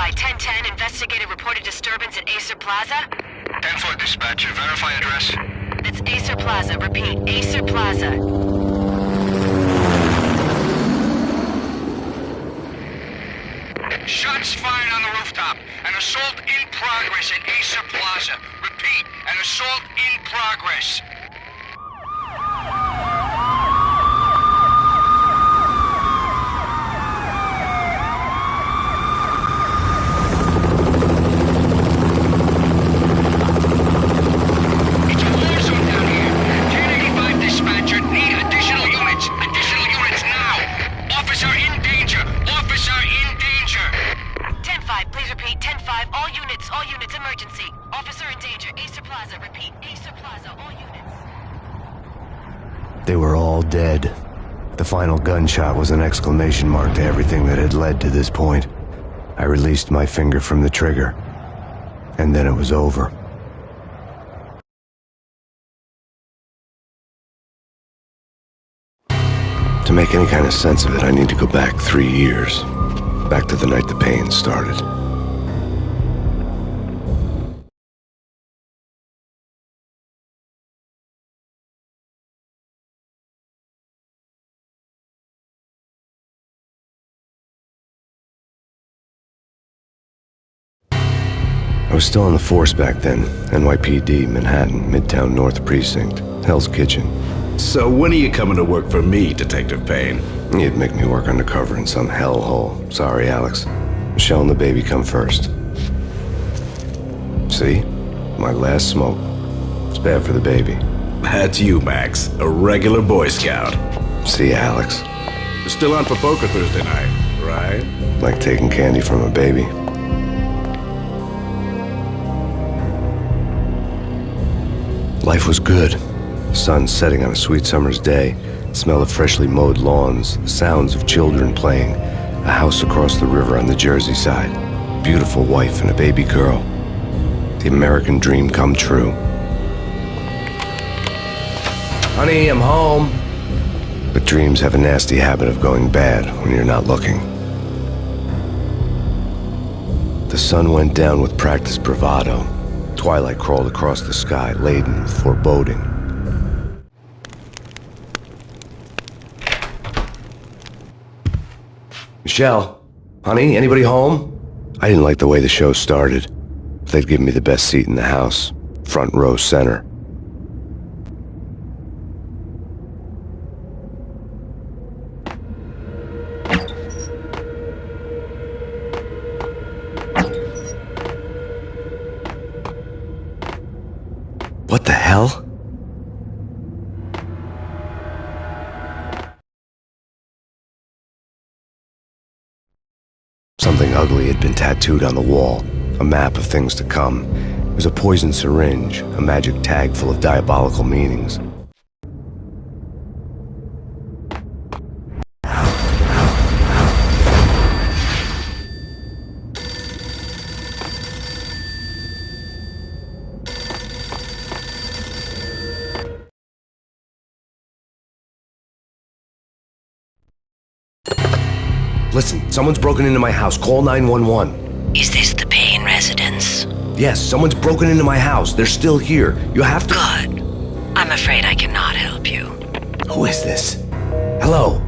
Verify 1010, investigated reported disturbance at Acer Plaza. 10-4 dispatcher, verify address. That's Acer Plaza, repeat, Acer Plaza. Shots fired on the rooftop. An assault in progress at Acer Plaza. Repeat, an assault in progress. It's a war zone down here. 1085 dispatcher, need additional units. Additional units now. Officer in danger. Officer in danger. 10-5, please repeat, 10-5, all units, emergency. Officer in danger, Acer Plaza, repeat, Acer Plaza, all units. They were all dead. The final gunshot was an exclamation mark to everything that had led to this point. I released my finger from the trigger, and then it was over. To make any kind of sense of it, I need to go back 3 years. Back to the night the Payne started. I was still on the force back then. NYPD, Manhattan, Midtown North Precinct, Hell's Kitchen. So when are you coming to work for me, Detective Payne? You'd make me work undercover in some hellhole. Sorry, Alex. Michelle and the baby come first. See? My last smoke. It's bad for the baby. That's you, Max. A regular Boy Scout. See, Alex? You're still on for poker Thursday night, right? Like taking candy from a baby. Life was good. Sun setting on a sweet summer's day, the smell of freshly mowed lawns, the sounds of children playing, a house across the river on the Jersey side, beautiful wife and a baby girl. The American dream come true. Honey, I'm home. But dreams have a nasty habit of going bad when you're not looking. The sun went down with practiced bravado. Twilight crawled across the sky, laden with foreboding. Michelle, honey, anybody home? I didn't like the way the show started. They'd given me the best seat in the house, front row center. What the hell? Something ugly had been tattooed on the wall, a map of things to come. It was a poison syringe, a magic tag full of diabolical meanings. Listen, someone's broken into my house. Call 911. Is this the Payne residence? Yes, someone's broken into my house. They're still here. You have to... Good. I'm afraid I cannot help you. Who is this? Hello?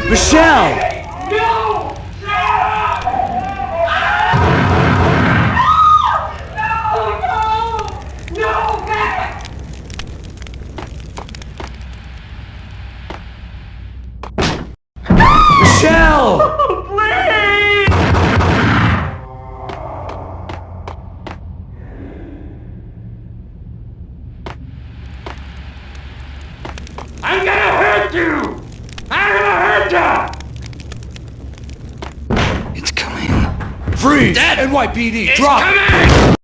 Michelle! Michelle! I'm gonna hurt you! I'm gonna hurt you! It's coming. Freeze! NYPD, It's drop! coming!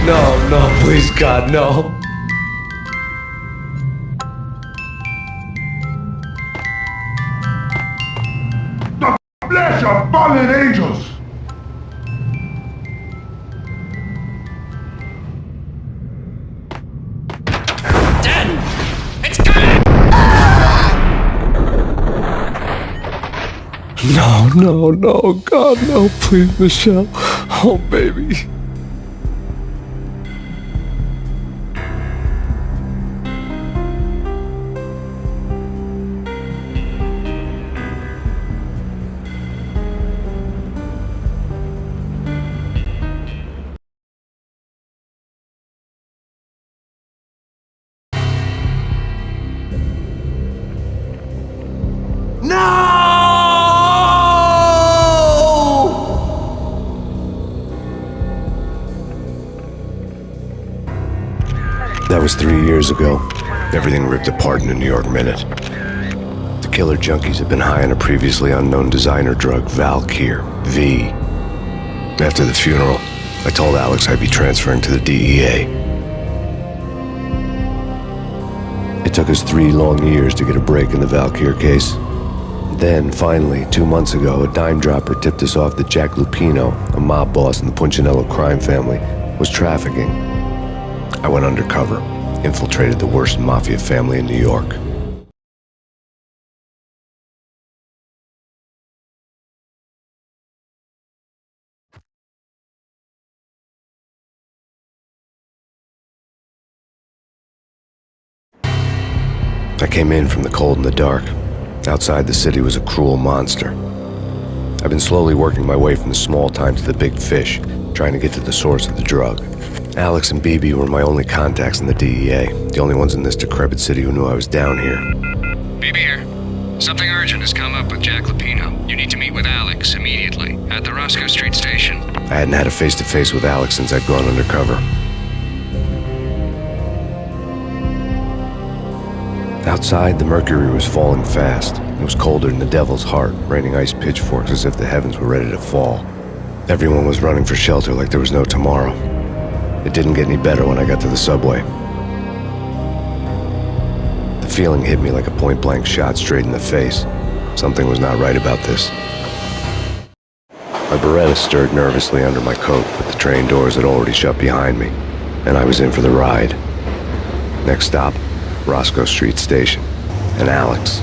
No, please God, no. Bless your fallen angels! It's coming! No, God, no, please, Michelle. Oh, baby. That was 3 years ago. Everything ripped apart in a New York minute. The killer junkies had been high on a previously unknown designer drug, Valkyr, V. After the funeral, I told Alex I'd be transferring to the DEA. It took us 3 long years to get a break in the Valkyr case. Then, finally, 2 months ago, a dime dropper tipped us off that Jack Lupino, a mob boss in the Punchinello crime family, was trafficking. I went undercover, infiltrated the worst mafia family in New York. I came in from the cold and the dark. Outside the city was a cruel monster. I've been slowly working my way from the small time to the big fish, trying to get to the source of the drug. Alex and BB were my only contacts in the DEA, the only ones in this decrepit city who knew I was down here. BB here. Something urgent has come up with Jack Lupino. You need to meet with Alex immediately at the Roscoe Street station. I hadn't had a face-to-face with Alex since I'd gone undercover. Outside, the mercury was falling fast. It was colder than the devil's heart, raining ice pitchforks as if the heavens were ready to fall. Everyone was running for shelter like there was no tomorrow. It didn't get any better when I got to the subway. The feeling hit me like a point-blank shot straight in the face. Something was not right about this. My Beretta stirred nervously under my coat, but the train doors had already shut behind me, and I was in for the ride. Next stop, Roscoe Street Station, and Alex.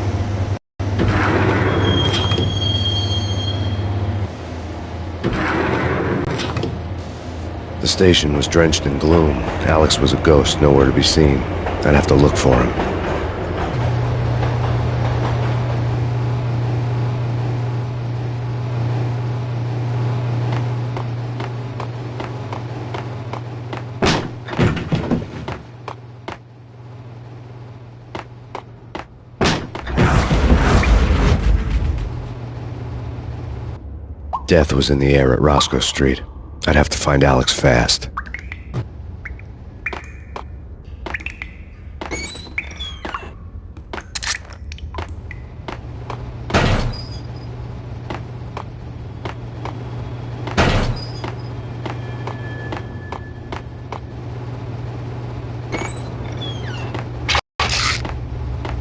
The station was drenched in gloom. Alex was a ghost, nowhere to be seen. I'd have to look for him. Death was in the air at Roscoe Street. I'd have to find Alex fast.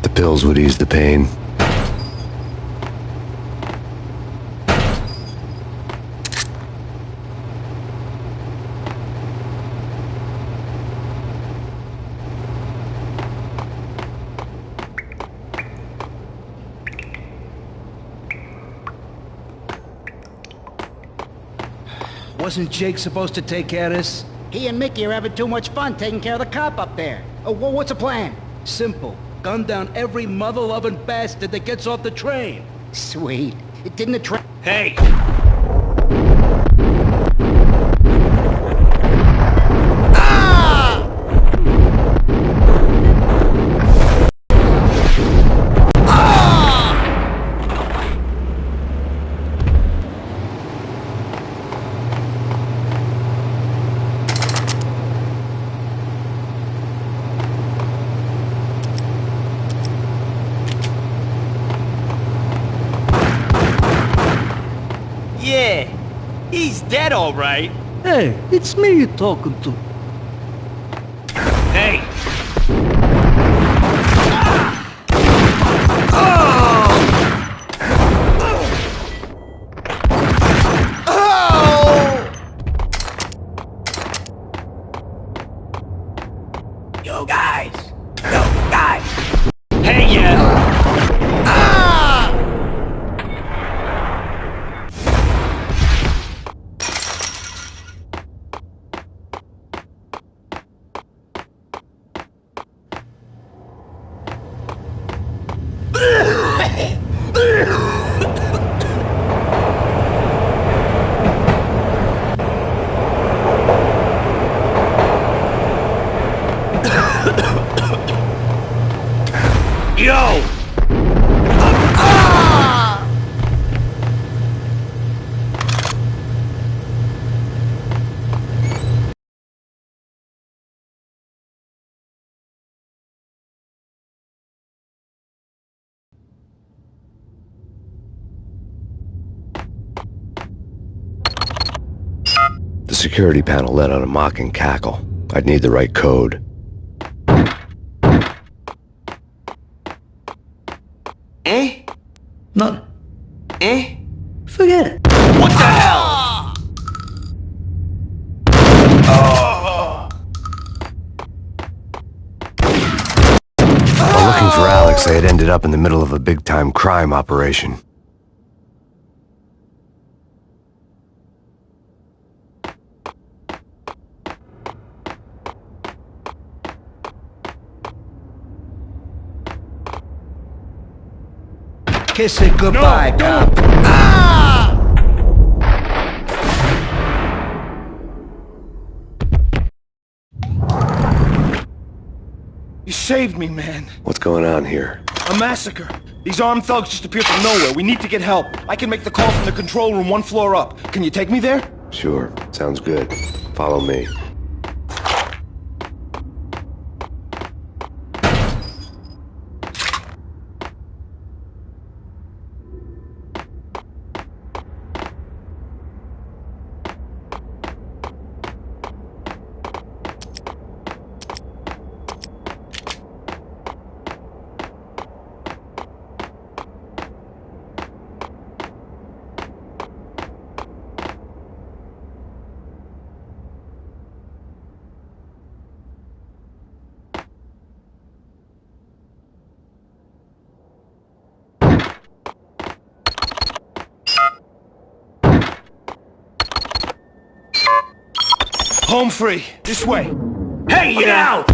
The pills would ease the pain. Wasn't Jake supposed to take care of this? He and Mickey are having too much fun taking care of the cop up there. Oh, well, what's the plan? Simple. Gun down every mother-loving bastard that gets off the train. Sweet. Didn't the train... Hey! Yeah, he's dead, all right. Hey, it's me you're talking to. Hey! Yo, guys! Yo, guys! Hey, yeah! Yo! The security panel let out a mocking cackle. I'd need the right code. Eh? Nothing. Eh? Forget it. What the hell? While looking for Alex, I had ended up in the middle of a big-time crime operation. Kiss it goodbye, cop. You saved me, man. What's going on here? A massacre. These armed thugs just appeared from nowhere. We need to get help. I can make the call from the control room 1 floor up. Can you take me there? Sure, sounds good. Follow me. Home free. This way. Hey, Look out!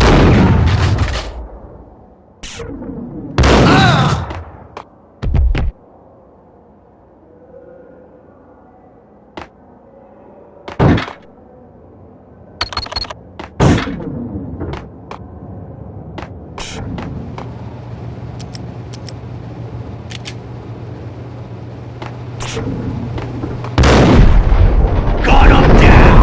Gun him down!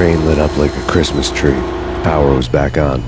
train lit up like a Christmas tree. Power was back on.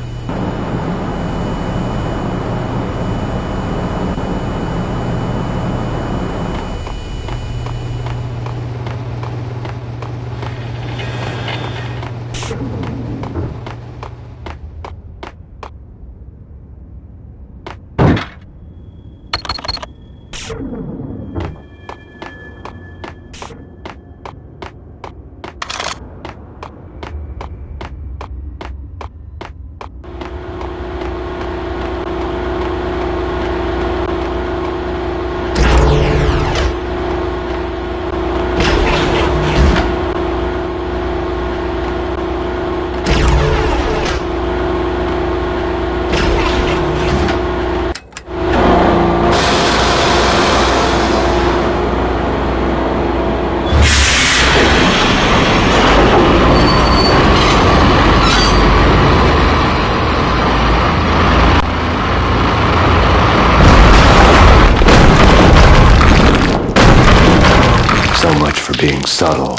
So much for being subtle.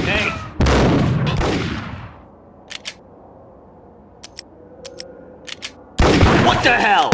Hey! What the hell?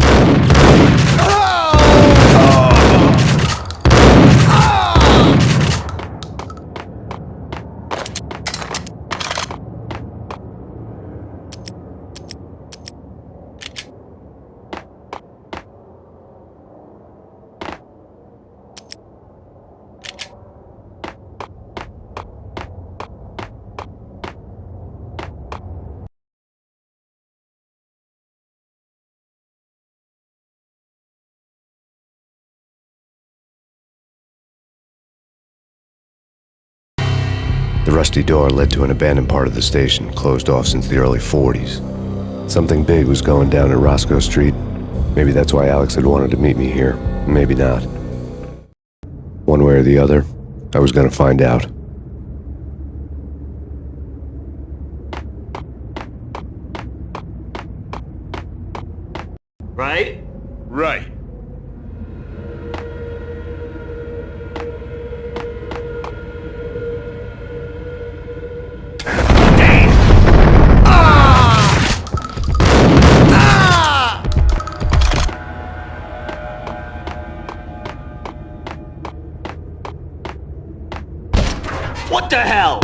The rusty door led to an abandoned part of the station, closed off since the early 40s. Something big was going down at Roscoe Street. Maybe that's why Alex had wanted to meet me here. Maybe not. One way or the other, I was gonna find out. Right? Right. What the hell?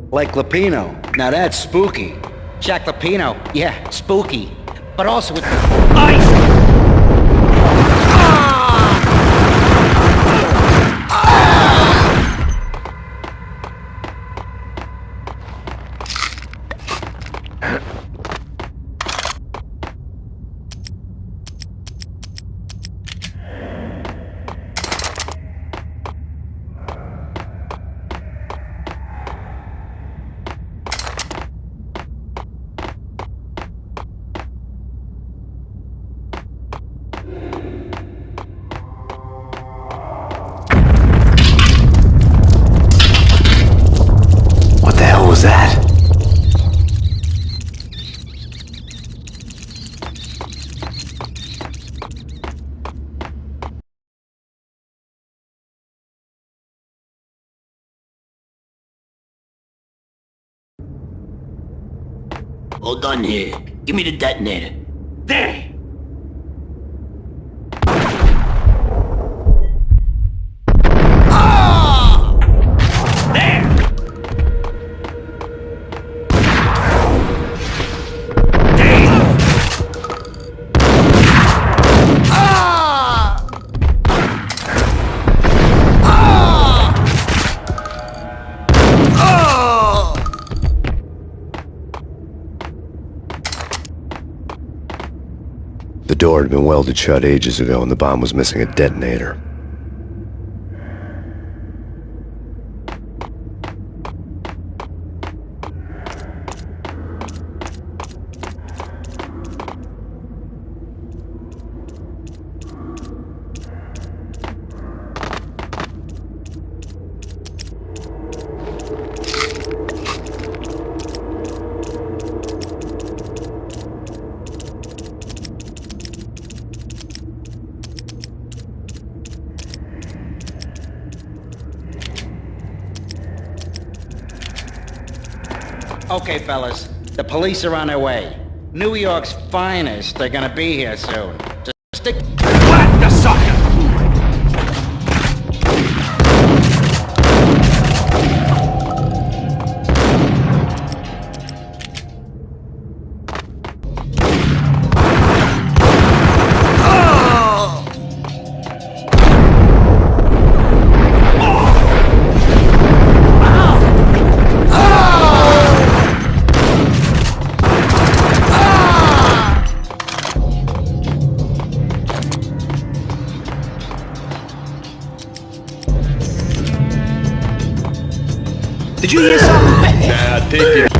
Like Lapino. Now that's spooky. Jack Lapino, yeah, spooky. But also with Ice! What the hell was that? Hold on here. Give me the detonator. There! door had been welded shut ages ago and the bomb was missing a detonator. Okay, fellas. The police are on their way. New York's finest are gonna be here soon. Just stick... Whack the sucker! Did you hear something? Nah, take it.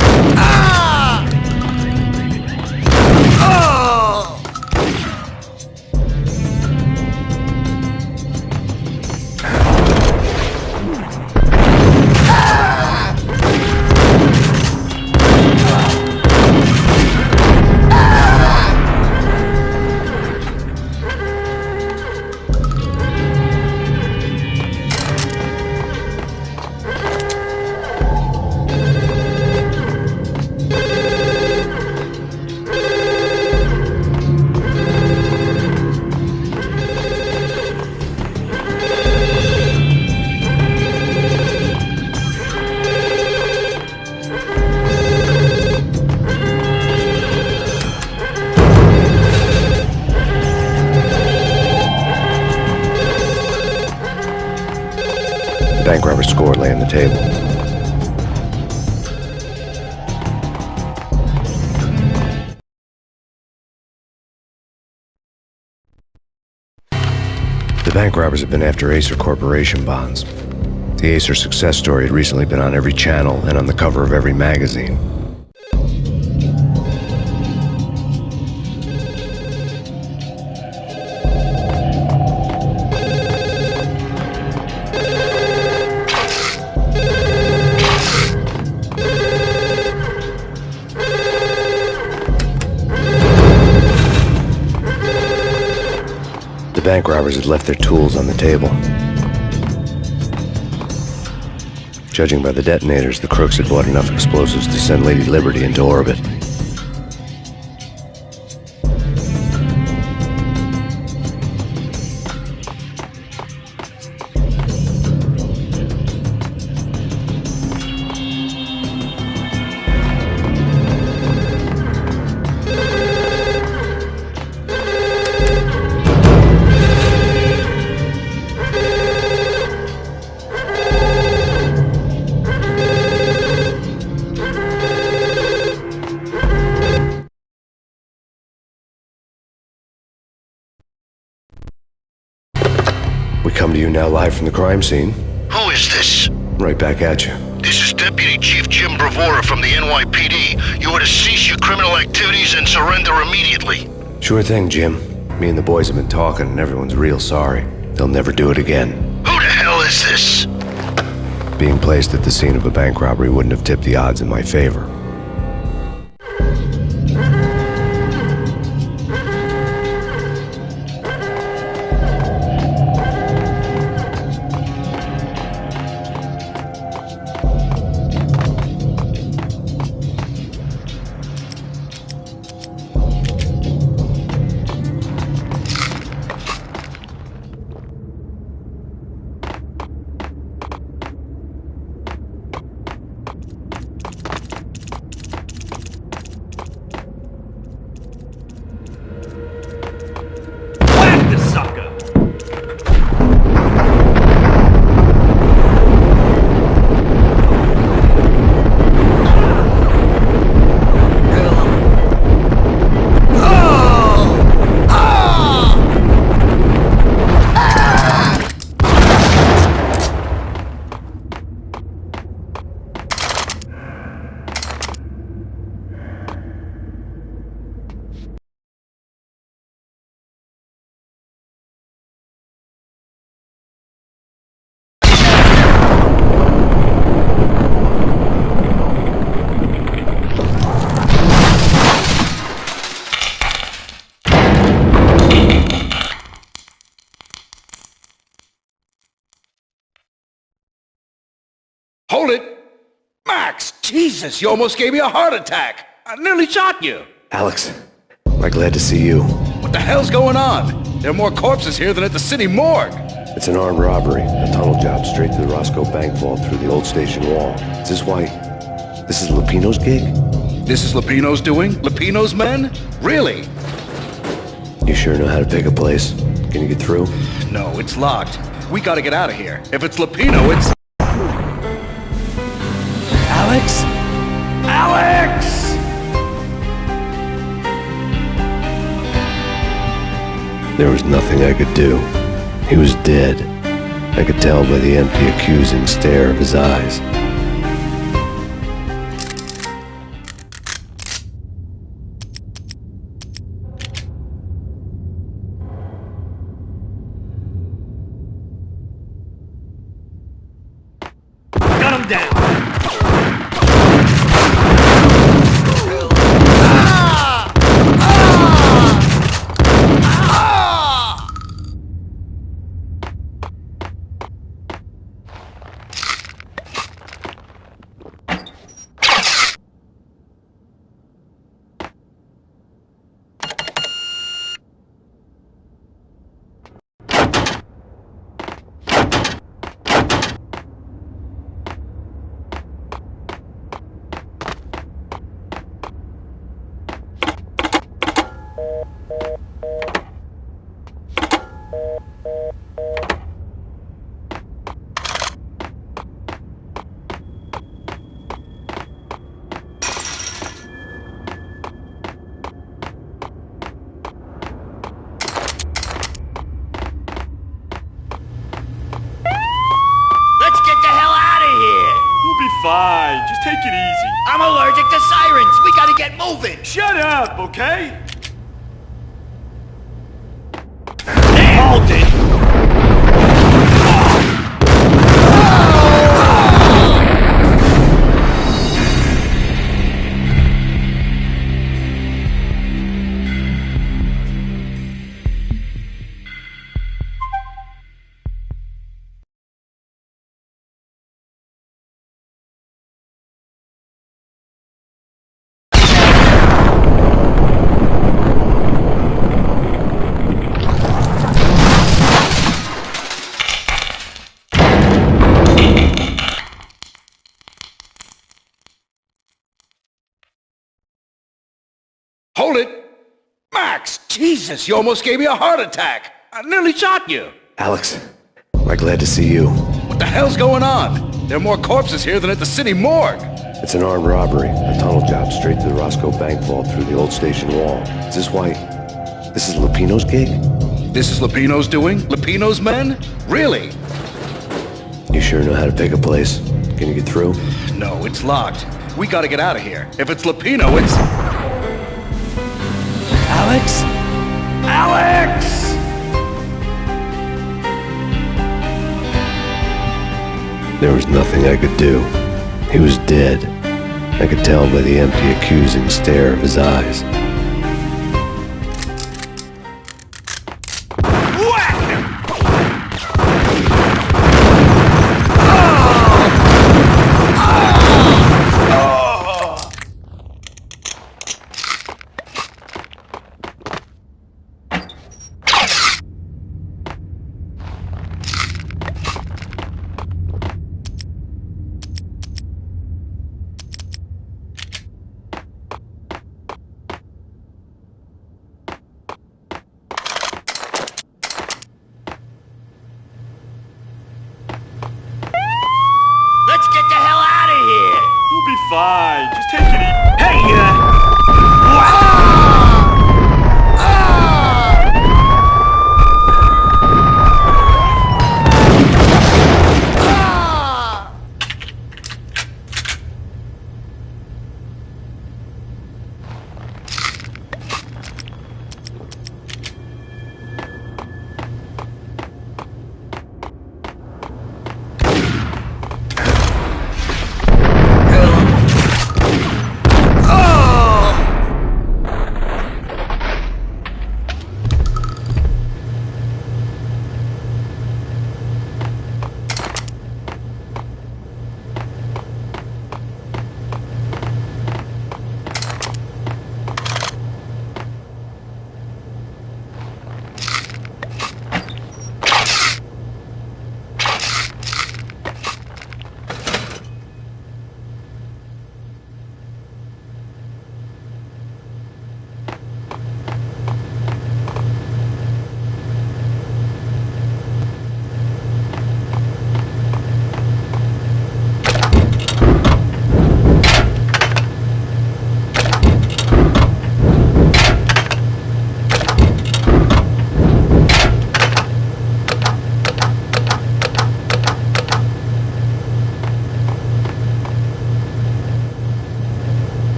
The bank robber's score lay on the table. The bank robbers had been after Acer Corporation bonds. The Acer success story had recently been on every channel and on the cover of every magazine. The bank robbers had left their tools on the table. Judging by the detonators, the crooks had bought enough explosives to send Lady Liberty into orbit. We come to you now live from the crime scene. Who is this? Right back at you. This is Deputy Chief Jim Bravura from the NYPD. You are to cease your criminal activities and surrender immediately. Sure thing, Jim. Me and the boys have been talking and everyone's real sorry. They'll never do it again. Who the hell is this? Being placed at the scene of a bank robbery wouldn't have tipped the odds in my favor. Hold it! Max! Jesus, you almost gave me a heart attack! I nearly shot you! Alex, am I glad to see you? What the hell's going on? There are more corpses here than at the city morgue! It's an armed robbery, a tunnel job straight to the Roscoe Bank vault through the old station wall. Is this why... This is Lupino's gig? This is Lupino's doing? Lupino's men? Really? You sure know how to pick a place? Can you get through? No, it's locked. We gotta get out of here. If it's Lupino, it's... Alex? Alex! There was nothing I could do. He was dead. I could tell by the empty, accusing stare of his eyes. Got him down! Fine, just take it easy. I'm allergic to sirens. We gotta get moving. Shut up, okay? Hold it. Hold it! Max! Jesus, you almost gave me a heart attack! I nearly shot you! Alex, am I glad to see you? What the hell's going on? There are more corpses here than at the city morgue! It's an armed robbery, a tunnel job straight to the Roscoe Bank vault through the old station wall. Is this why... This is Lupino's gig? This is Lupino's doing? Lupino's men? Really? You sure know how to pick a place? Can you get through? No, it's locked. We gotta get out of here. If it's Lupino, it's... Alex? Alex! There was nothing I could do. He was dead. I could tell by the empty, accusing stare of his eyes. Let's get the hell out of here. We'll be fine. Just take it easy. Hey,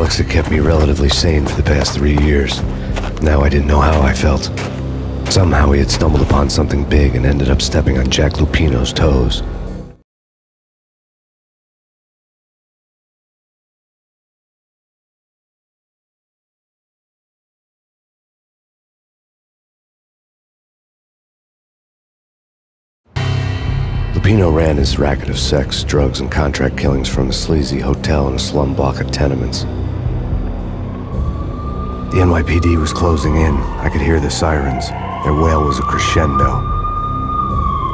Alex had kept me relatively sane for the past 3 years. Now I didn't know how I felt. Somehow he had stumbled upon something big and ended up stepping on Jack Lupino's toes. Lupino ran his racket of sex, drugs, and contract killings from a sleazy hotel in a slum block of tenements. The NYPD was closing in. I could hear the sirens. Their wail was a crescendo.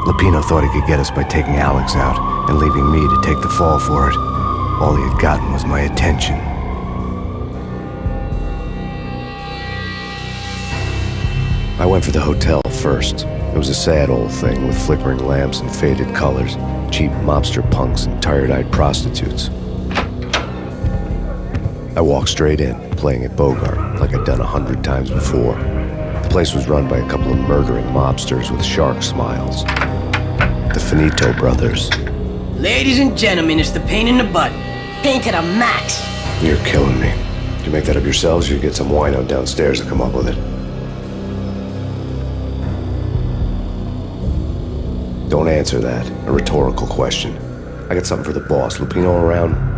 Lupino thought he could get us by taking Alex out and leaving me to take the fall for it. All he had gotten was my attention. I went for the hotel first. It was a sad old thing with flickering lamps and faded colors, cheap mobster punks and tired-eyed prostitutes. I walked straight in, playing at Bogart, like I'd done 100 times before. The place was run by a couple of murdering mobsters with shark smiles. The Finito brothers. Ladies and gentlemen, it's the Payne in the butt. Payne to the max. You're killing me. Did you make that up yourselves, or you get some wino downstairs to come up with it? Don't answer that. A rhetorical question. I got something for the boss. Lupino around?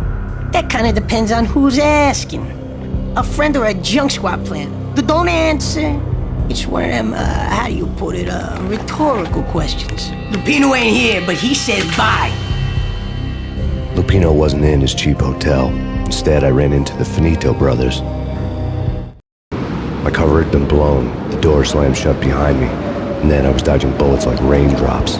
That kind of depends on who's asking. A friend or a junk squad plan. Don't answer. It's one of them, how do you put it, rhetorical questions. Lupino ain't here, but he says bye. Lupino wasn't in his cheap hotel. Instead, I ran into the Finito brothers. My cover had been blown. The door slammed shut behind me. And then I was dodging bullets like raindrops.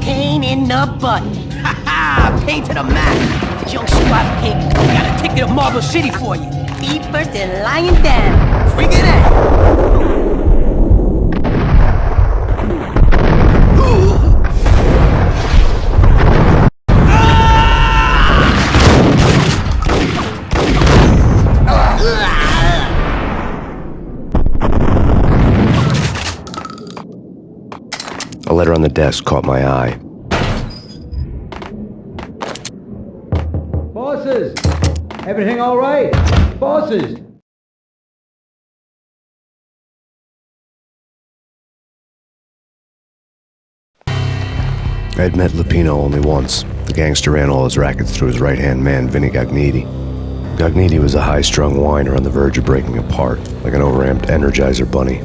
Payne in the butt. Ha ha! Payne to the max. Junk squad pig. Got a ticket to Marble City for you. Feet first and lying down. Bring it out. A letter on the desk caught my eye. Bosses! Everything all right? Bosses! I had met Lupino only once. The gangster ran all his rackets through his right-hand man, Vinny Gagniti. Gagniti was a high-strung whiner on the verge of breaking apart, like an overamped Energizer bunny.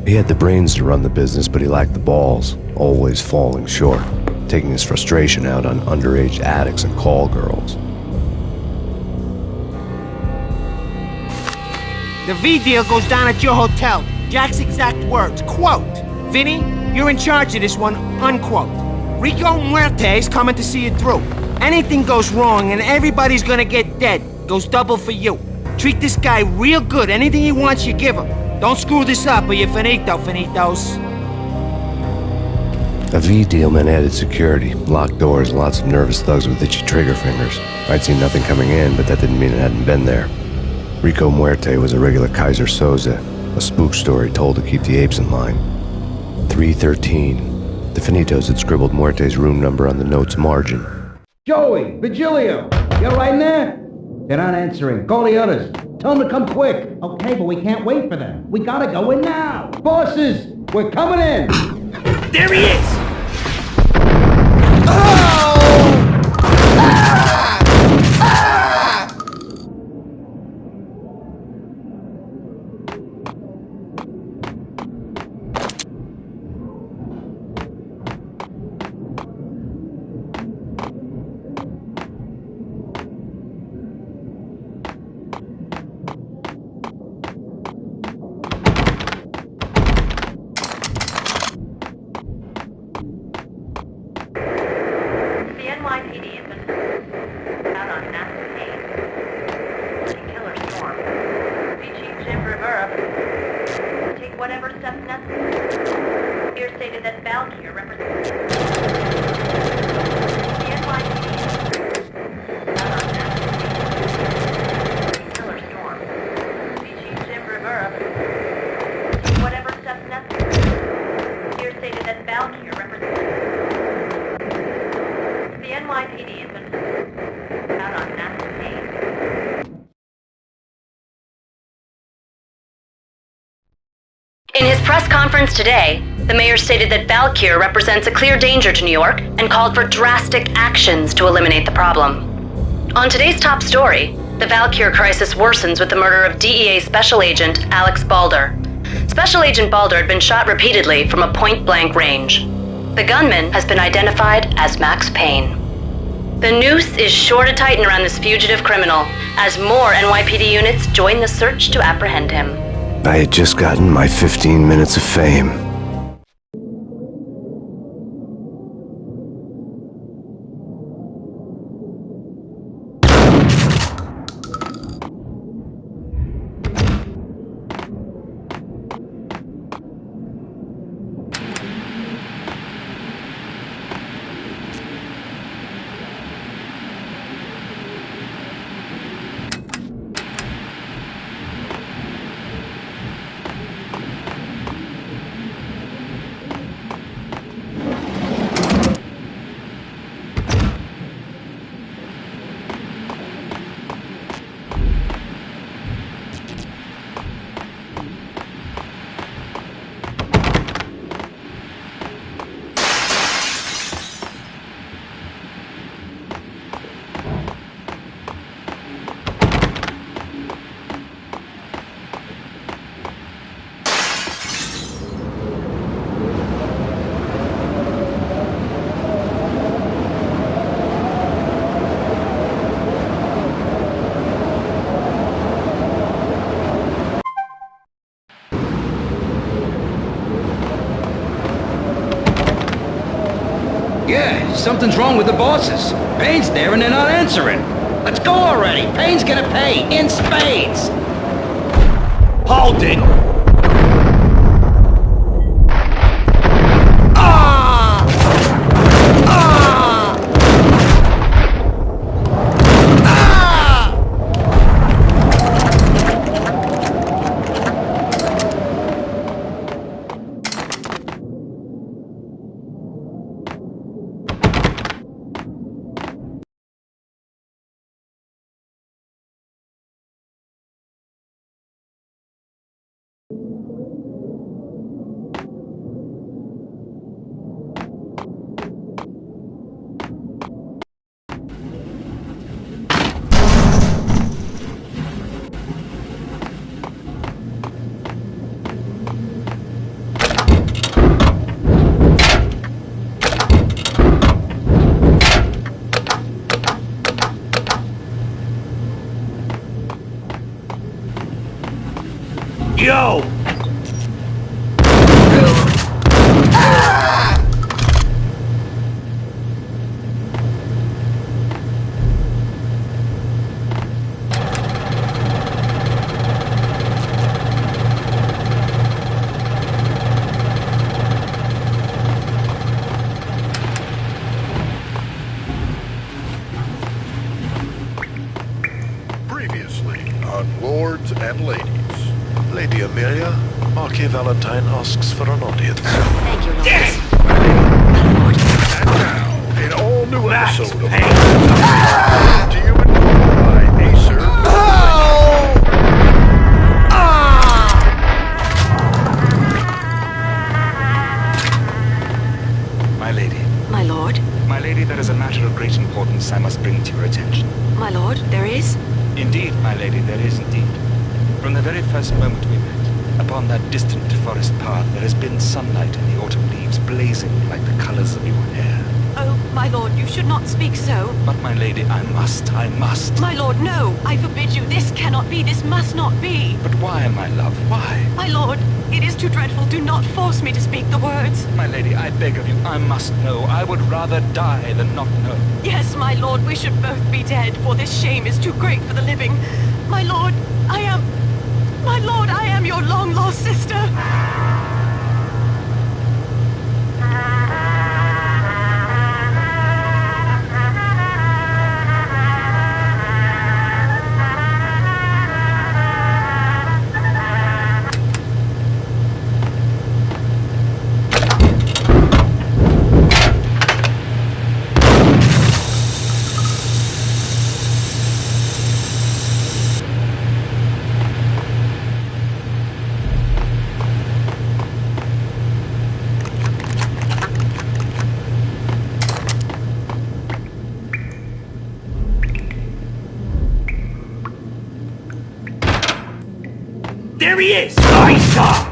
He had the brains to run the business, but he lacked the balls, always falling short, taking his frustration out on underage addicts and call girls. The V deal goes down at your hotel. Jack's exact words, quote, "Vinny, you're in charge of this one," unquote. Rico Muerte's coming to see it through. Anything goes wrong and everybody's gonna get dead. Goes double for you. Treat this guy real good. Anything he wants, you give him. Don't screw this up or you're finito, finitos. A V deal meant added security, locked doors, and lots of nervous thugs with itchy trigger fingers. I'd seen nothing coming in, but that didn't mean it hadn't been there. Rico Muerte was a regular Kaiser Soze, a spook story told to keep the apes in line. 313. The Finitos had scribbled Muerte's room number on the note's margin. Joey! Vigilio! You right in there? They're not answering. Call the others. Tell them to come quick. Okay, but we can't wait for them. We gotta go in now. Bosses! We're coming in! There he is! NYPD has been out on massive Payne. Killer storm. Chief Jim Rivera take whatever steps necessary. Here stated that Valkyrie represents the NYPD out on massive Payne. Killer storm. Chief Jim Rivera take whatever steps necessary. Here stated that Valkyrie represents the NYPD has been out on In his press conference today, the mayor stated that Valkyr represents a clear danger to New York and called for drastic actions to eliminate the problem. On today's top story, the Valkyr crisis worsens with the murder of DEA Special Agent Alex Balder. Special Agent Balder had been shot repeatedly from a point-blank range. The gunman has been identified as Max Payne. The noose is sure to tighten around this fugitive criminal as more NYPD units join the search to apprehend him. I had just gotten my 15 minutes of fame. Yeah, something's wrong with the bosses. Payne's there and they're not answering. Let's go already. Payne's gonna pay in spades. Hold it! Yo! Previously on Lords and Ladies. Lady Amelia, Marquis Valentine asks for an audience. Thank you, Lord. Yes! And now, an all-new episode of to you and by Acer. My lady. My lord? My lady, there is a matter of great importance I must bring to your attention. My lord, there is? Indeed, my lady, there is indeed. From the very first moment we met, upon that distant forest path, there has been sunlight in the autumn leaves blazing like the colors of your hair. Oh, my lord, you should not speak so. But my lady, I must. My lord, no! I forbid you. This cannot be. This must not be. But why, my love, why? My lord, it is too dreadful. Do not force me to speak the words. My lady, I beg of you, I must know. I would rather die than not know. Yes, my lord, we should both be dead, for this shame is too great for the living. My lord, I am your long-lost sister. There he is! Nice shot!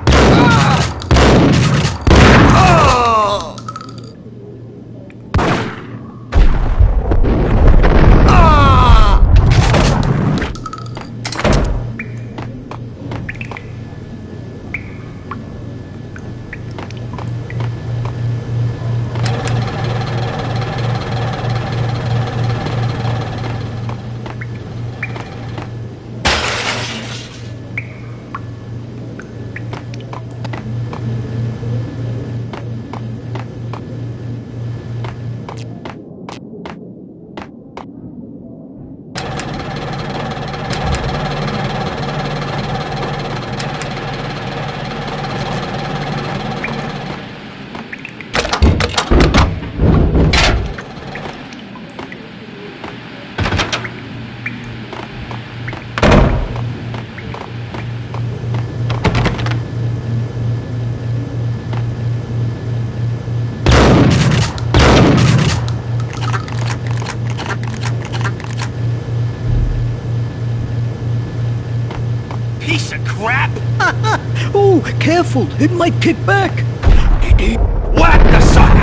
Piece of crap! Oh, careful! It might kick back! Whack the sucker!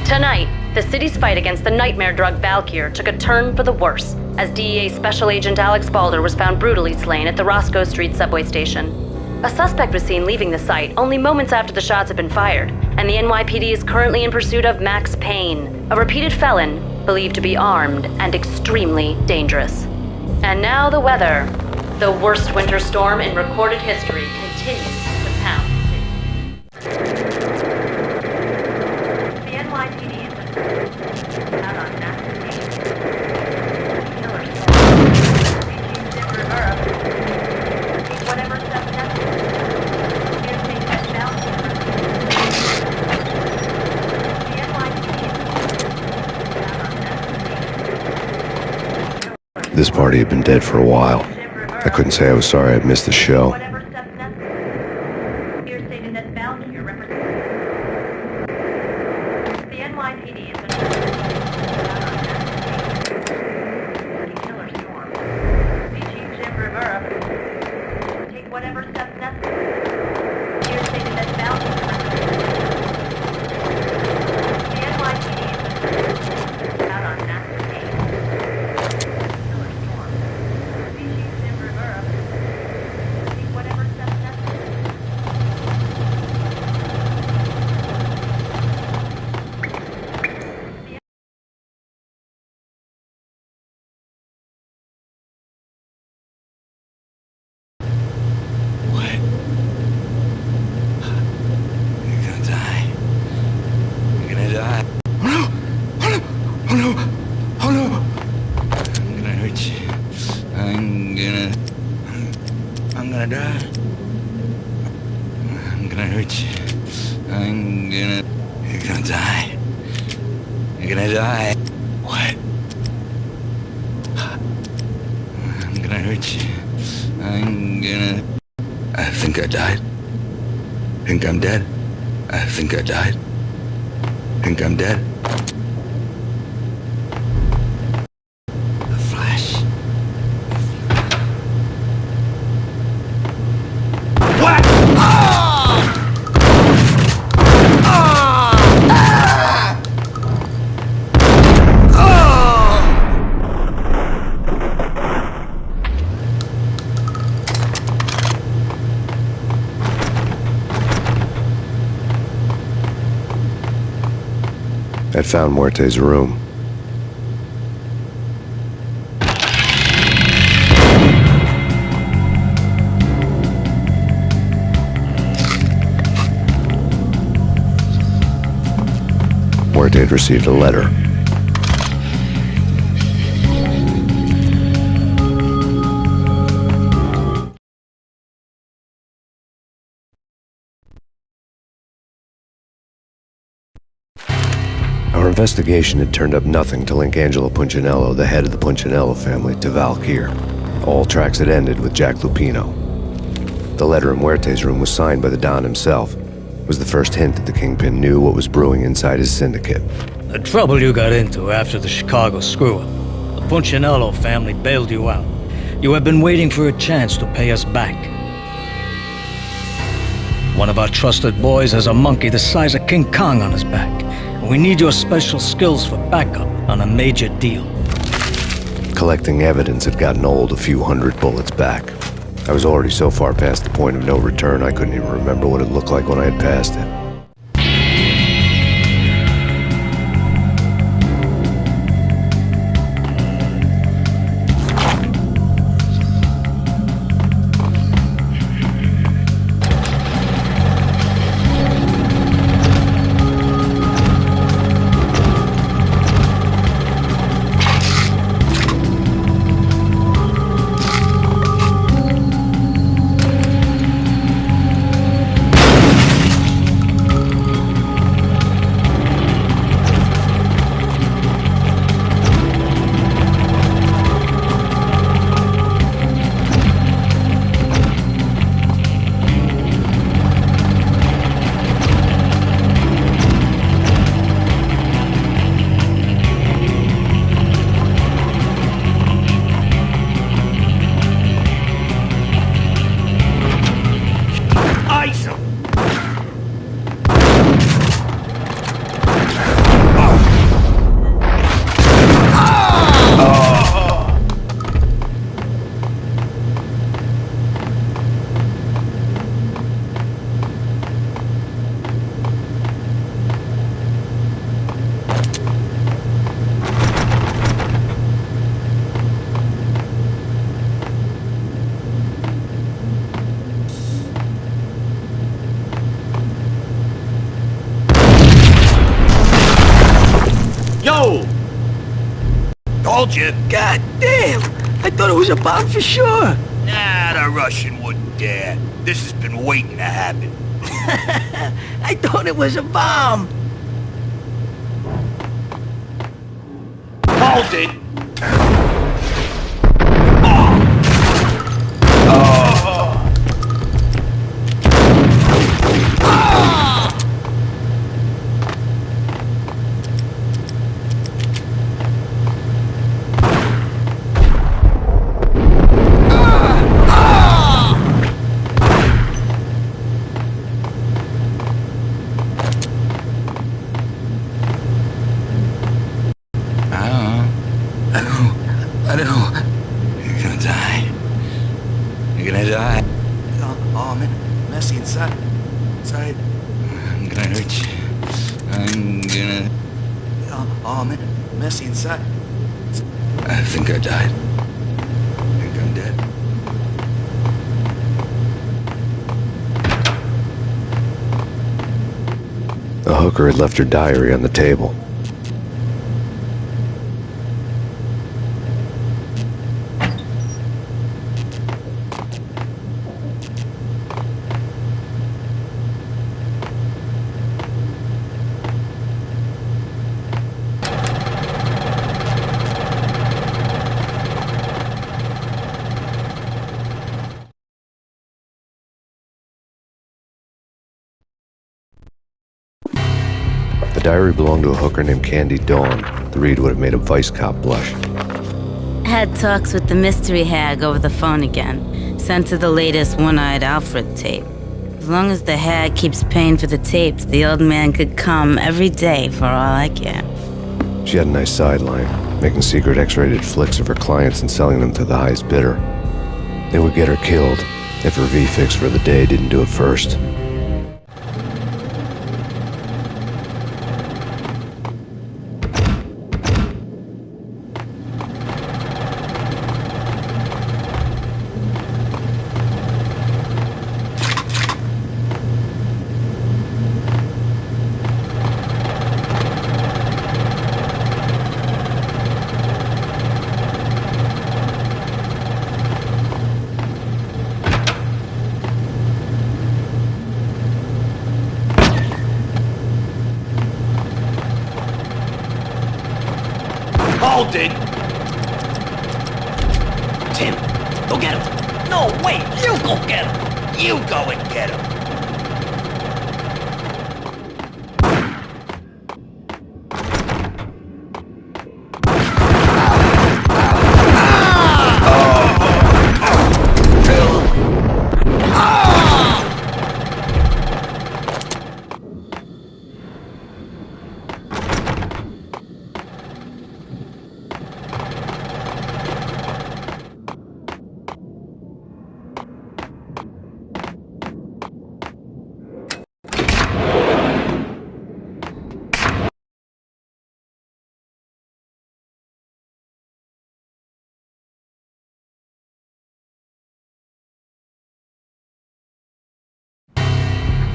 Tonight, the city's fight against the nightmare drug Valkyr took a turn for the worse, as DEA Special Agent Alex Balder was found brutally slain at the Roscoe Street subway station. A suspect was seen leaving the site only moments after the shots had been fired, and the NYPD is currently in pursuit of Max Payne, a repeated felon believed to be armed and extremely dangerous. And now the weather. The worst winter storm in recorded history continues to pound the city. The NYPD is out on Max Payne. Killer storm. Reaching Denver borough. Take whatever steps necessary. Here's the test down here. The NYPD is out on Max Payne. This party had been dead for a while. I couldn't say I was sorry I'd missed the show. I'd found Muerte's room. they had received a letter. Our investigation had turned up nothing to link Angelo Punchinello, the head of the Punchinello family, to Val Kier. All tracks had ended with Jack Lupino. The letter in Muerte's room was signed by the Don himself. It was the first hint that the Kingpin knew what was brewing inside his syndicate. The trouble you got into after the Chicago screw-up. The Punchinello family bailed you out. You have been waiting for a chance to pay us back. One of our trusted boys has a monkey the size of King Kong on his back. And we need your special skills for backup on a major deal. Collecting evidence had gotten old a few hundred bullets back. I was already so far past the point of no return I couldn't even remember what it looked like when I had passed it. Told you. God damn! I thought it was a bomb for sure. Nah, the Russian wouldn't dare. This has been waiting to happen. I thought it was a bomb. Hold it. I think I died. I think I'm dead. The hooker had left her diary on the table. The diary belonged to a hooker named Candy Dawn. The read would have made a vice cop blush. Had talks with the mystery hag over the phone again. Sent to the latest One-Eyed Alfred tape. As long as the hag keeps paying for the tapes, the old man could come every day for all I care. She had a nice sideline, making secret X-rated flicks of her clients and selling them to the highest bidder. They would get her killed if her V-fix for the day didn't do it first. Hold it! Tim, go get him. No, wait, you go get him. You go and get him.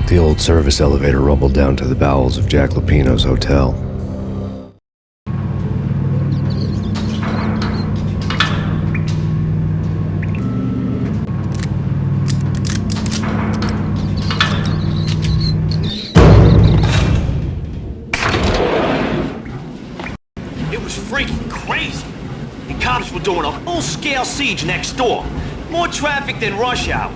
The old service elevator rumbled down to the bowels of Jack Lupino's hotel. It was freaking crazy. The cops were doing a full-scale siege next door. More traffic than rush hour.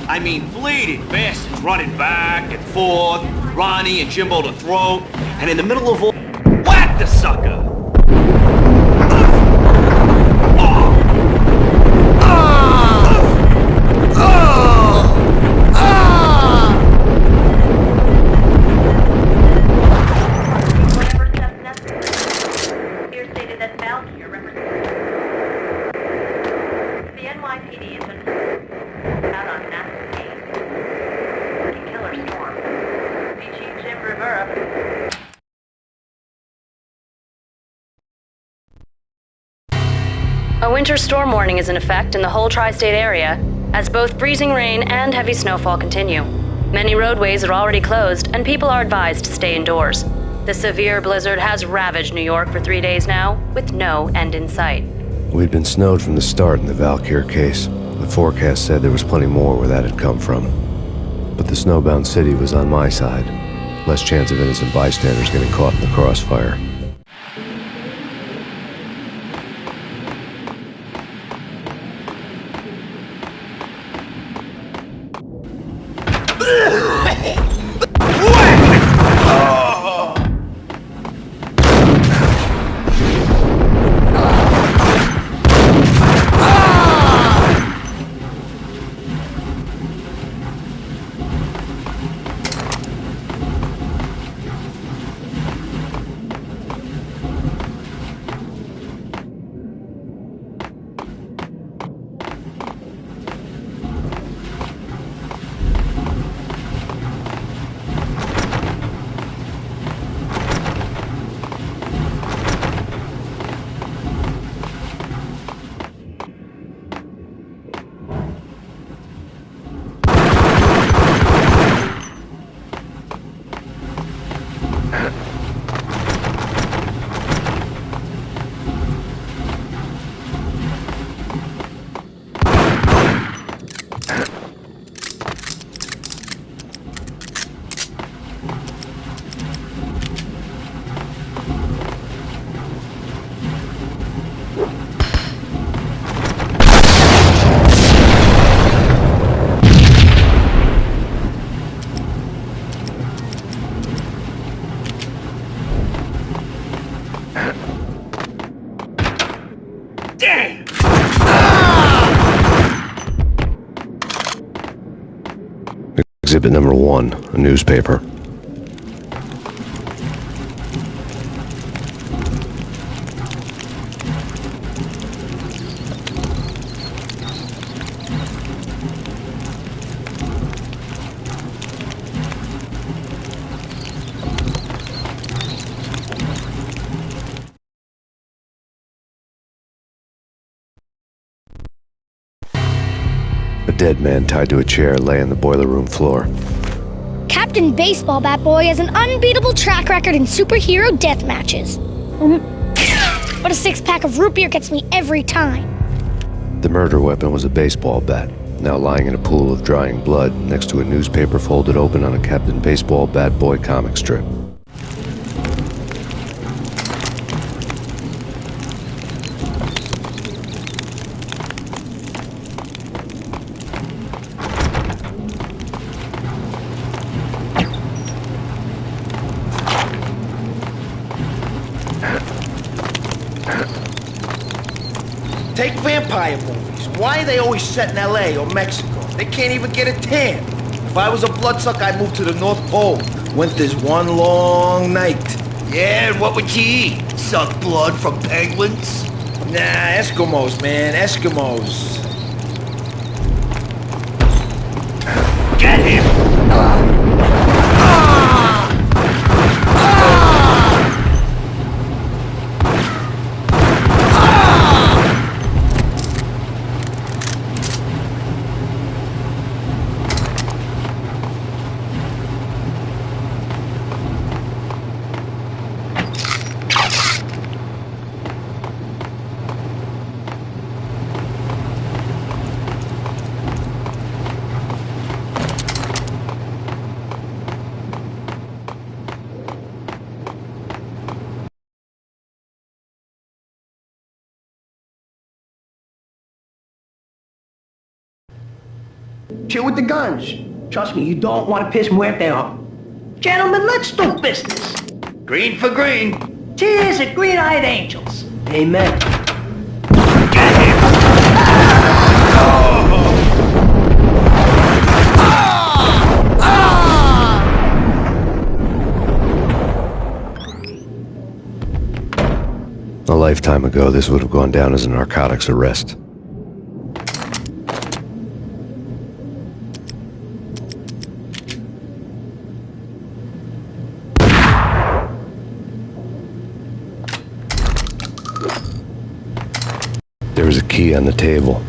I mean, bleeding bastards running back and forth, Ronnie and Jimbo to throat, and in the middle of all, whack the sucker! Whatever steps necessary. Here stated that Valkyrie represents the NYPD has been out on massive Payne. Killer storm. Chief Jim Rivera. A winter storm warning is in effect in the whole tri-state area, as both freezing rain and heavy snowfall continue. Many roadways are already closed, and people are advised to stay indoors. The severe blizzard has ravaged New York for 3 days now, with no end in sight. We'd been snowed from the start in the Valkyrie case. The forecast said there was plenty more where that had come from. But the snowbound city was on my side. Less chance of innocent bystanders getting caught in the crossfire. Exhibit number 1, a newspaper. A dead man tied to a chair lay on the boiler room floor. Captain Baseball Bat Boy has an unbeatable track record in superhero death matches. But a 6-pack of root beer gets me every time. The murder weapon was a baseball bat, now lying in a pool of drying blood next to a newspaper folded open on a Captain Baseball Bat Boy comic strip. Take vampire movies. Why are they always set in L.A. or Mexico? They can't even get a tan. If I was a bloodsucker, I'd move to the North Pole. Winter's one long night. Yeah, and what would you eat? Suck blood from penguins? Nah, Eskimos, man, Eskimos. Get him! Chill with the guns. Trust me, you don't want to piss Muerte off. Gentlemen, let's do business. Green for green. Cheers at green-eyed angels. Amen. A lifetime ago, this would have gone down as a narcotics arrest. There was a key on the table.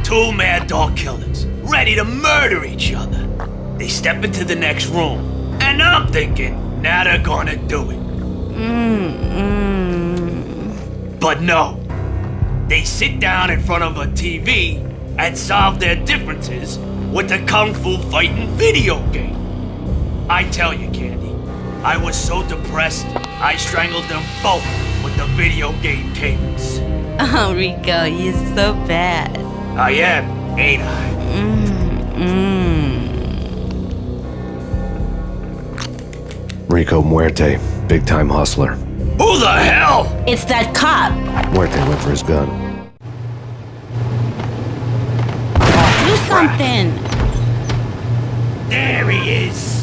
Two mad dog killers, ready to murder each other. They step into the next room, and I'm thinking, now they're gonna do it. But no. They sit down in front of a TV and solve their differences with a kung fu fighting video game. I tell you, Candy, I was so depressed, I strangled them both with the video game cables. Oh, Rico, you're so bad. I am, ain't I? Rico Muerte, big-time hustler. Who the hell? It's that cop. Muerte went for his gun. Do something. There he is.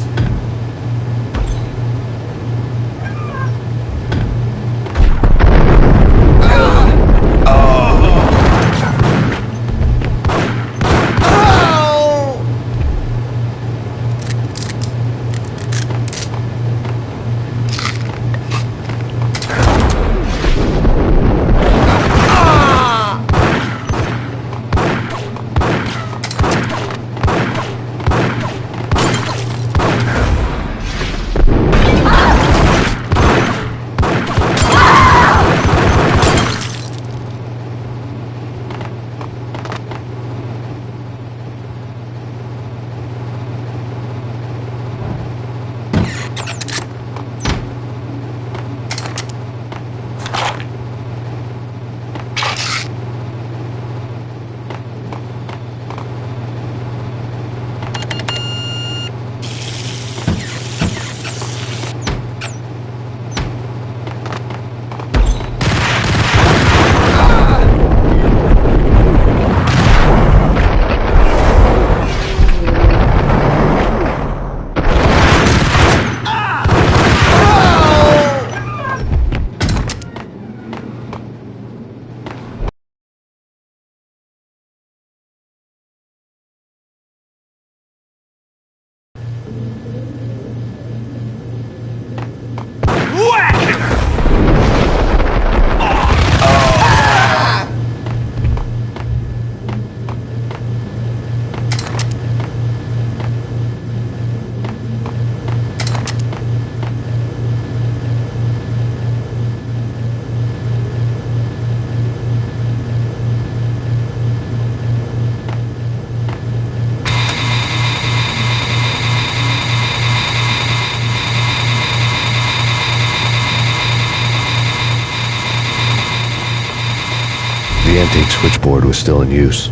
switchboard was still in use.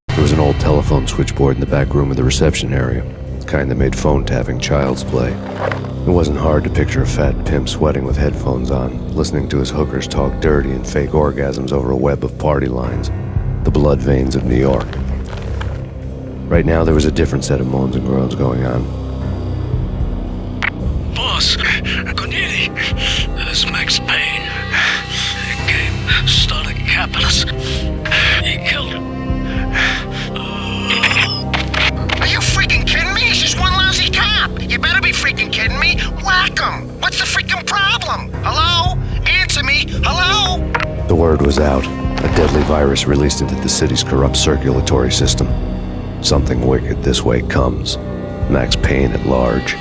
There was an old telephone switchboard in the back room of the reception area, the kind that made phone tapping child's play. It wasn't hard to picture a fat pimp sweating with headphones on, listening to his hookers talk dirty and fake orgasms over a web of party lines, the blood veins of New York. Right now, there was a different set of moans and groans going on. Boss, Cornelia, this is Max Payne. He came, started capping us. He killed him. Are you freaking kidding me? He's just one lousy cop. You better be freaking kidding me. Whack him. What's the freaking problem? Hello? Answer me. Hello? The word was out. A deadly virus released into the city's corrupt circulatory system. Something wicked this way comes. Max Payne at large.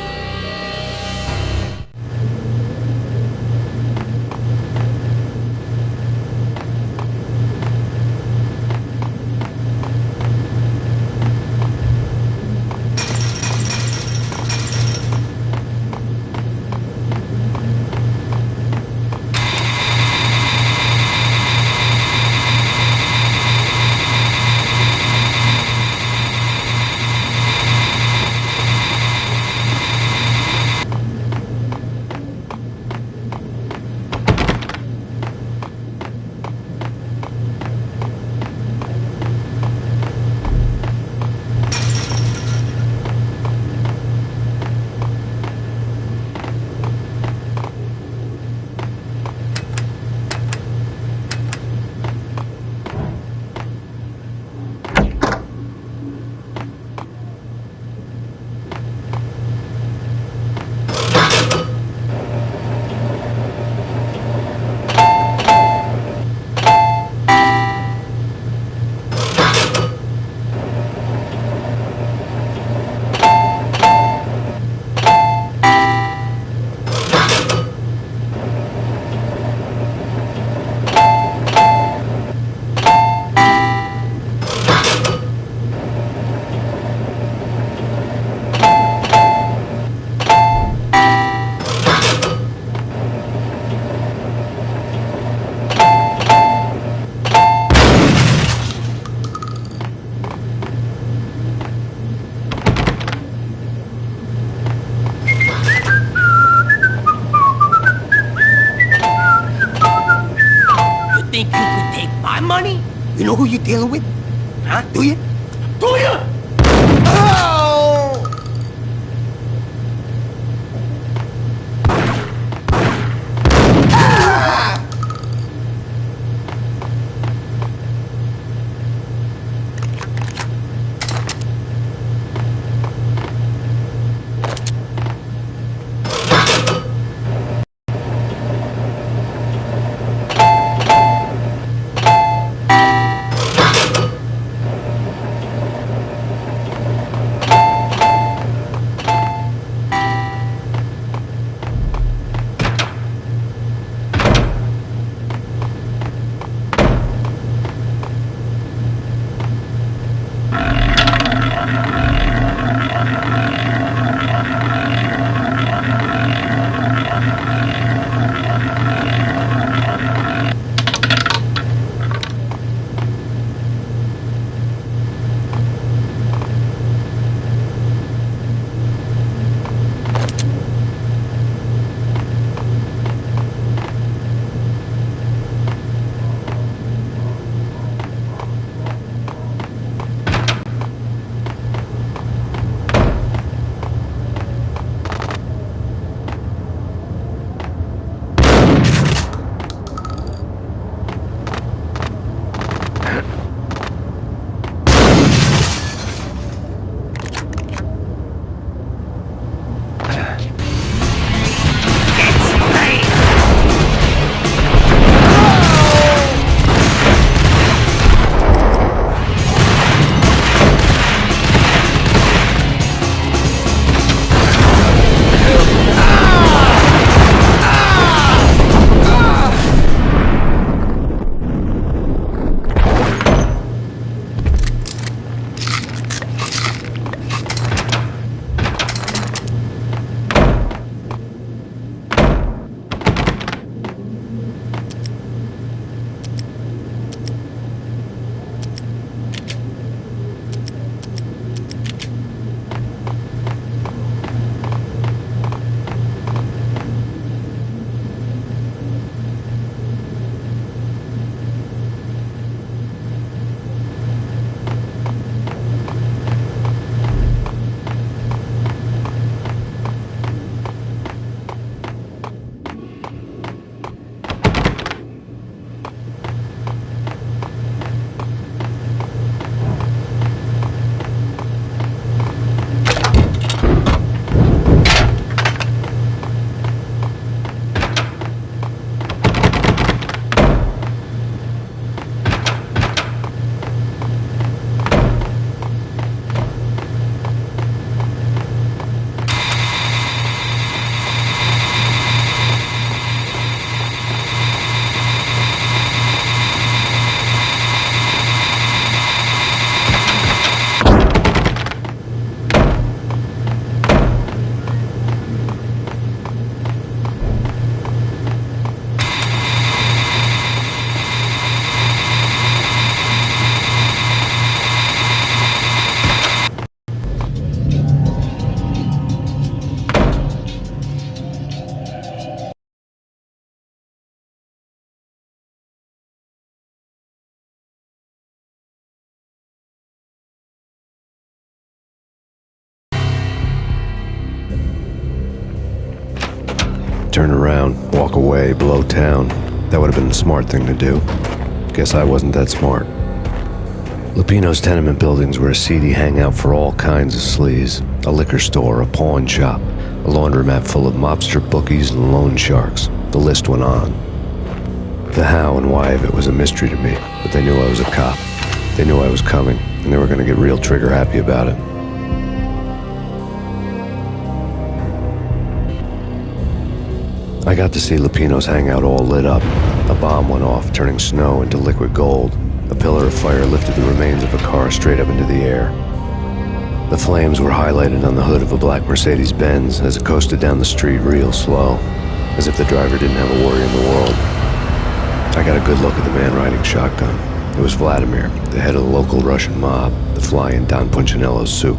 Think you could take my money? You know who you're dealing with? Huh? Do you? Do you? Oh! Ah! around, walk away, blow town. That would have been the smart thing to do. Guess I wasn't that smart. Lupino's tenement buildings were a seedy hangout for all kinds of sleaze. A liquor store, a pawn shop, a laundromat full of mobster bookies and loan sharks. The list went on. The how and why of it was a mystery to me, but they knew I was a cop. They knew I was coming, and they were going to get real trigger happy about it. I got to see Lupino's hangout all lit up. A bomb went off, turning snow into liquid gold. A pillar of fire lifted the remains of a car straight up into the air. The flames were highlighted on the hood of a black Mercedes-Benz as it coasted down the street real slow, as if the driver didn't have a worry in the world. I got a good look at the man riding shotgun. It was Vladimir, the head of the local Russian mob, the fly in Don Punchinello's soup.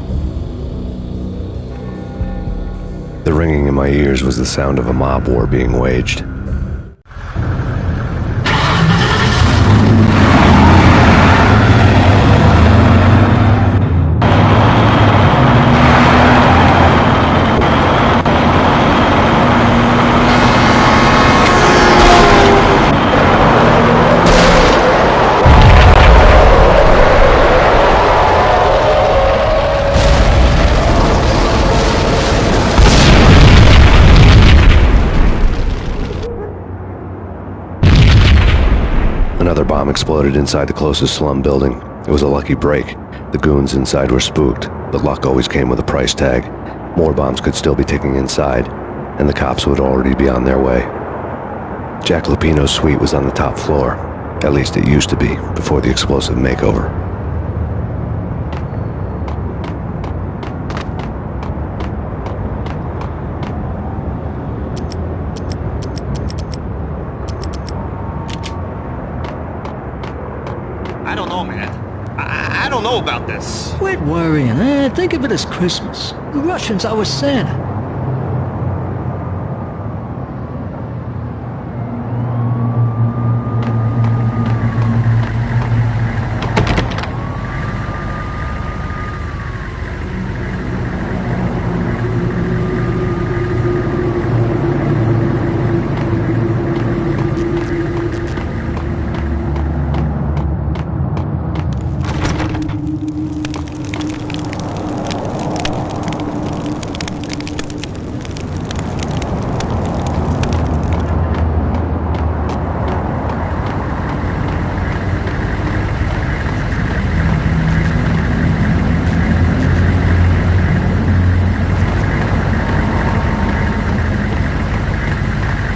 The ringing in my ears was the sound of a mob war being waged. Another bomb exploded inside the closest slum building. It was a lucky break. The goons inside were spooked, but luck always came with a price tag. More bombs could still be ticking inside, and the cops would already be on their way. Jack Lupino's suite was on the top floor. At least it used to be, before the explosive makeover. I don't know, man. I don't know about this. Quit worrying, Think of it as Christmas. The Russians are with Santa.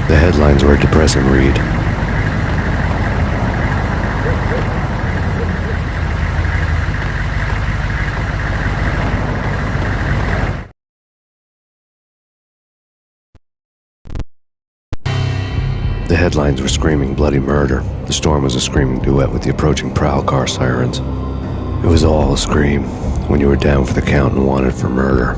The headlines were a depressing read. The headlines were screaming bloody murder. The storm was a screaming duet with the approaching prowl car sirens. It was all a scream when you were down for the count and wanted for murder.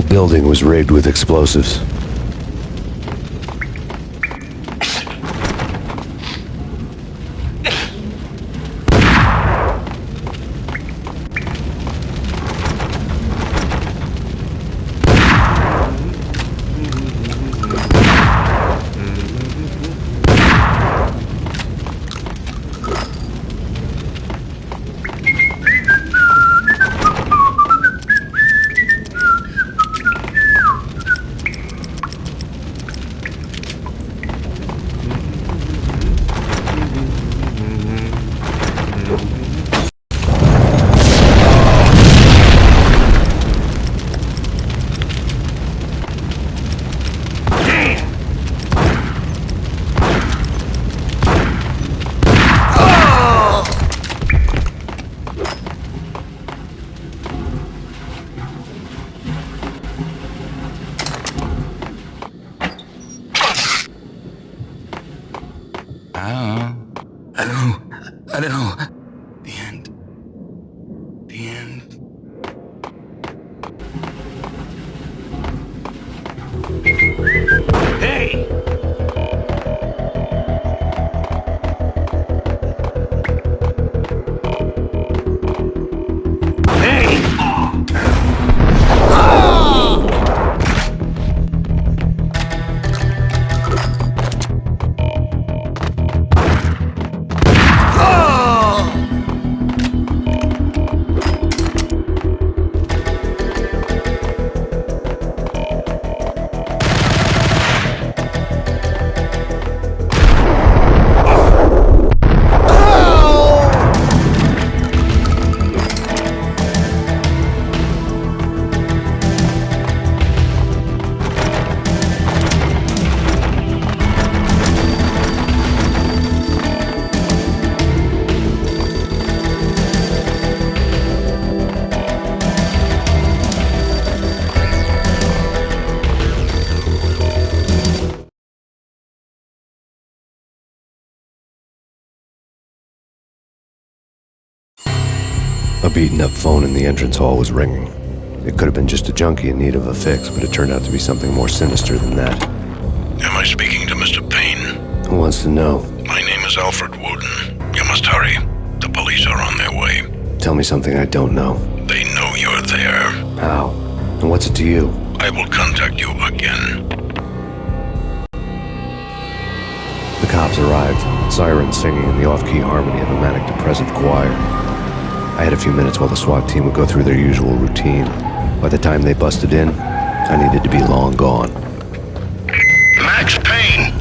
whole building was rigged with explosives. I don't know. The end. The end. Hey! A beaten-up phone in the entrance hall was ringing. It could have been just a junkie in need of a fix, but it turned out to be something more sinister than that. Am I speaking to Mr. Payne? Who wants to know? My name is Alfred Woden. You must hurry. The police are on their way. Tell me something I don't know. They know you're there. How? And what's it to you? I will contact you again. The cops arrived, sirens singing in the off-key harmony of a manic-depressive choir. I had a few minutes while the SWAT team would go through their usual routine. By the time they busted in, I needed to be long gone. Max Payne,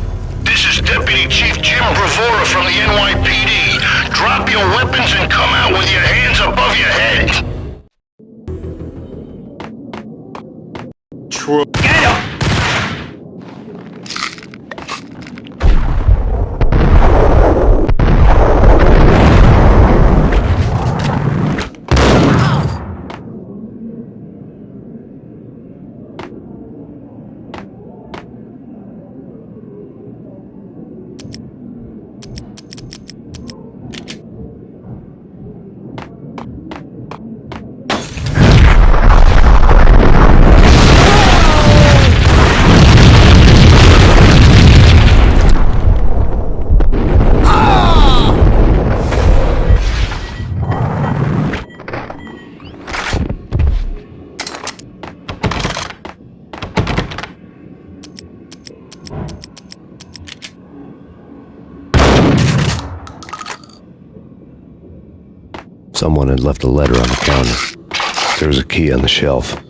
this is Deputy Chief Jim Bravura from the NYPD. Drop your weapons and come out with your hands above your head. Get him! Someone had left a letter on the counter. There was a key on the shelf.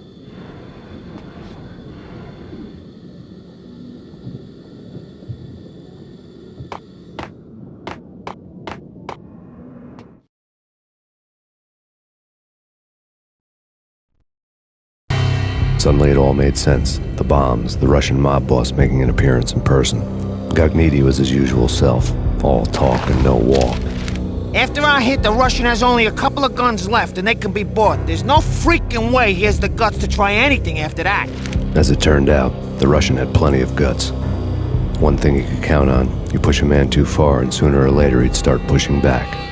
Suddenly it all made sense. The bombs, the Russian mob boss making an appearance in person. Gagniti was his usual self, all talk and no walk. After our hit, the Russian has only a couple of guns left and they can be bought. There's no freaking way he has the guts to try anything after that. As it turned out, the Russian had plenty of guts. One thing you could count on, you push a man too far and sooner or later he'd start pushing back.